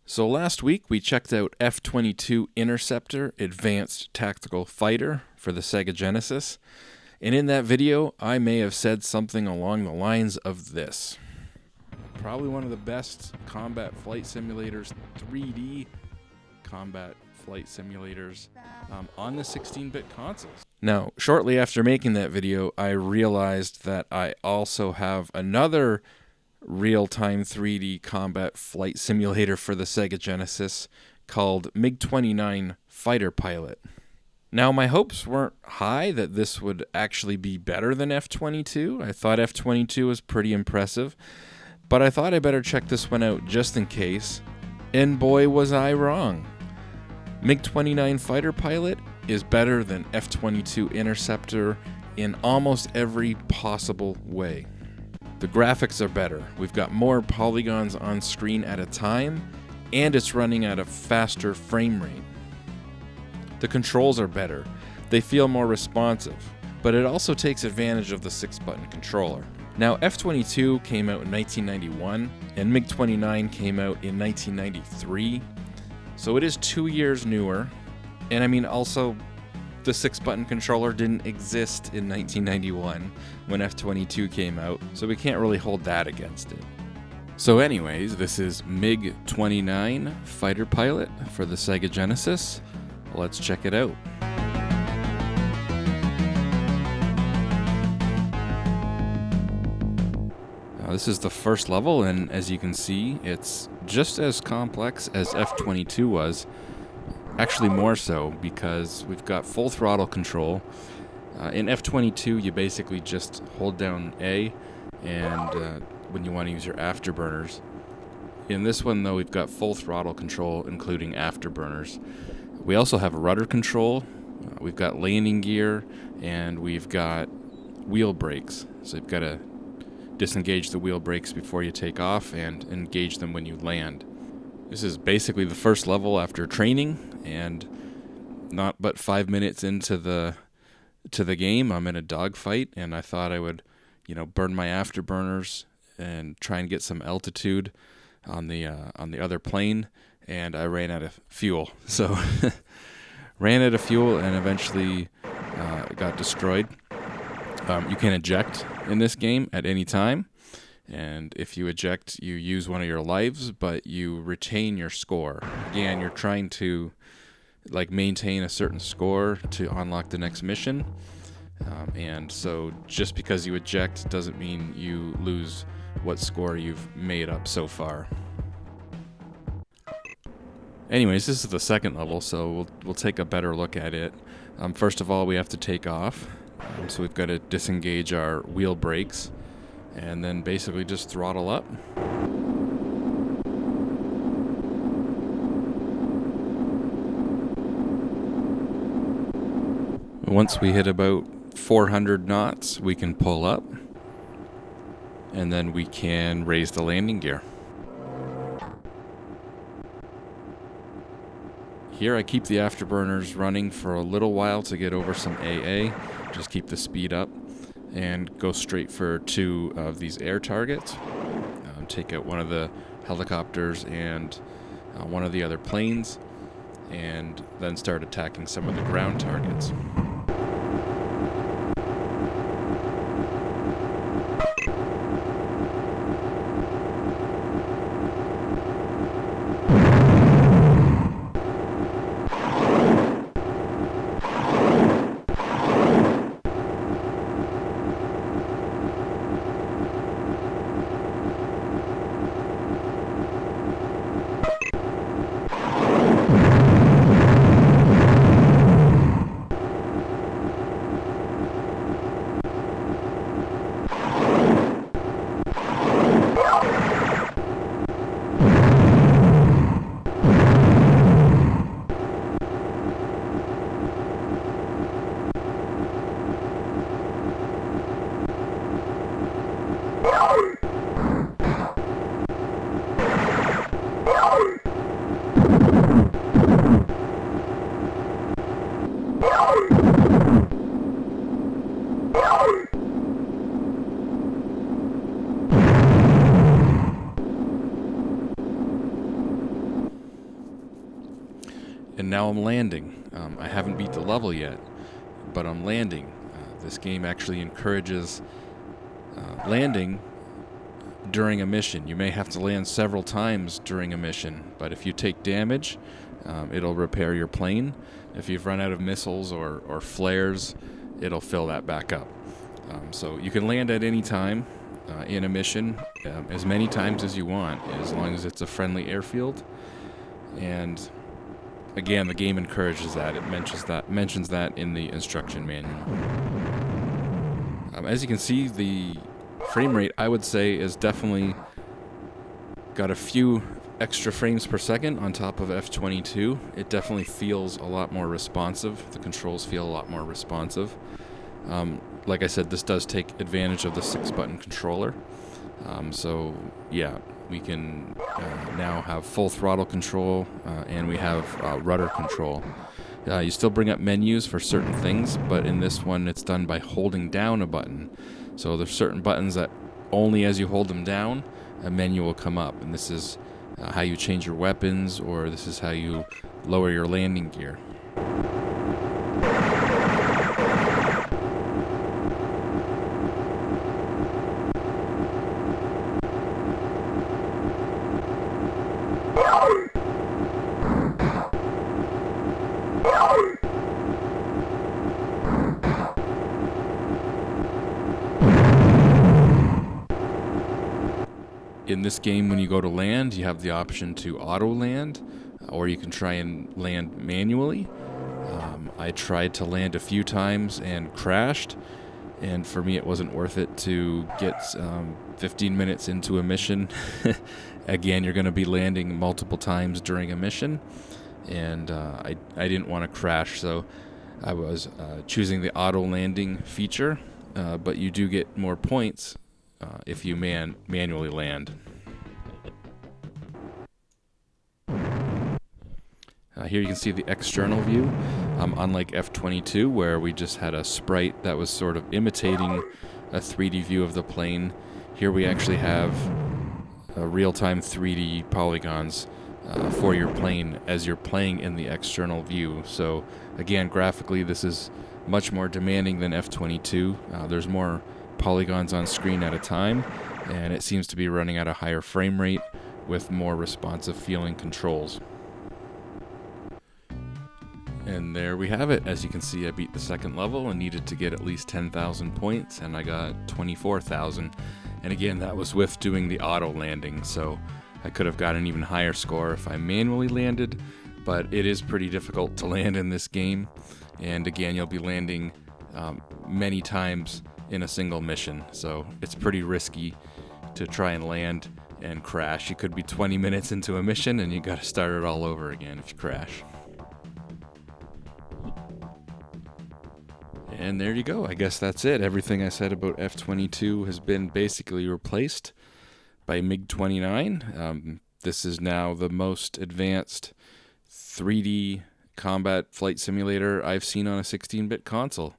So last week we checked out F-22 Interceptor Advanced Tactical Fighter for the Sega Genesis, and in that video I may have said something along the lines of this. Probably one of the best combat flight simulators, 3D combat flight simulators on the 16-bit consoles. Now, shortly after making that video, I realized that I also have another real-time 3D combat flight simulator for the Sega Genesis called Mig-29 Fighter Pilot. Now, my hopes weren't high that this would actually be better than F-22. I thought F-22 was pretty impressive, but I thought I better check this one out just in case, and boy was I wrong. Mig-29 Fighter Pilot is better than F-22 Interceptor in almost every possible way. The graphics are better, we've got more polygons on screen at a time, and it's running at a faster frame rate. The controls are better, they feel more responsive, but it also takes advantage of the 6-button controller. Now, F-22 came out in 1991, and Mig-29 came out in 1993, so it is 2 years newer, and I mean also, the 6-button controller didn't exist in 1991 when F-22 came out, so we can't really hold that against it. So anyways, this is Mig-29 Fighter Pilot for the Sega Genesis. Let's check it out. This is the first level, and as you can see, it's just as complex as F-22 was. Actually more so, because we've got full throttle control. In F-22 you basically just hold down A and when you want to use your afterburners. In this one though, we've got full throttle control including afterburners. We also have a rudder control, we've got landing gear, and we've got wheel brakes. So you've got to disengage the wheel brakes before you take off and engage them when you land. This is basically the first level after training, and not but 5 minutes into the game, I'm in a dogfight, and I thought I would, burn my afterburners and try and get some altitude on the other plane, and I ran out of fuel. So ran out of fuel and eventually got destroyed. You can eject in this game at any time. And if you eject, you use one of your lives, but you retain your score. Again, you're trying to maintain a certain score to unlock the next mission. And so just because you eject doesn't mean you lose what score you've made up so far. Anyways, this is the second level, so we'll take a better look at it. First of all, we have to take off. So we've got to disengage our wheel brakes, and then basically just throttle up. Once we hit about 400 knots, we can pull up, and then we can raise the landing gear. Here I keep the afterburners running for a little while to get over some AA, just keep the speed up, and go straight for 2 of these air targets. Take out one of the helicopters and one of the other planes, and then start attacking some of the ground targets. And now I'm landing. I haven't beat the level yet, but I'm landing. This game actually encourages landing during a mission. You may have to land several times during a mission, but if you take damage, it'll repair your plane. If you've run out of missiles or flares, it'll fill that back up. So you can land at any time in a mission, as many times as you want, as long as it's a friendly airfield. And again, the game encourages that. It mentions that in the instruction manual. As you can see, the frame rate, I would say, is definitely got a few extra frames per second on top of F-22. It definitely feels a lot more responsive. The controls feel a lot more responsive. Like I said, this does take advantage of the 6-button controller. So yeah, we can now have full throttle control, and we have rudder control. You still bring up menus for certain things, but in this one it's done by holding down a button. So there's certain buttons that only as you hold them down, a menu will come up, and this is how you change your weapons, or this is how you lower your landing gear. In this game, when you go to land, you have the option to auto land, or you can try and land manually. I tried to land a few times and crashed, and for me it wasn't worth it to get 15 minutes into a mission. Again, you're going to be landing multiple times during a mission, and I didn't want to crash, so I was choosing the auto landing feature, but you do get more points if you manually land. Here you can see the external view. Unlike F-22, where we just had a sprite that was sort of imitating a 3D view of the plane, here we actually have real-time 3D polygons for your plane as you're playing in the external view. So again, graphically, this is much more demanding than F-22. There's more polygons on screen at a time, and it seems to be running at a higher frame rate with more responsive feeling controls. And there we have it. As you can see, I beat the second level and needed to get at least 10,000 points, and I got 24,000. And again, that was with doing the auto landing, so I could have got an even higher score if I manually landed, but it is pretty difficult to land in this game. And again, you'll be landing many times in a single mission, so it's pretty risky to try and land and crash. You could be 20 minutes into a mission and you got to start it all over again if you crash. And there you go. I guess that's it. Everything I said about F-22 has been basically replaced by Mig-29. This is now the most advanced 3D combat flight simulator I've seen on a 16-bit console.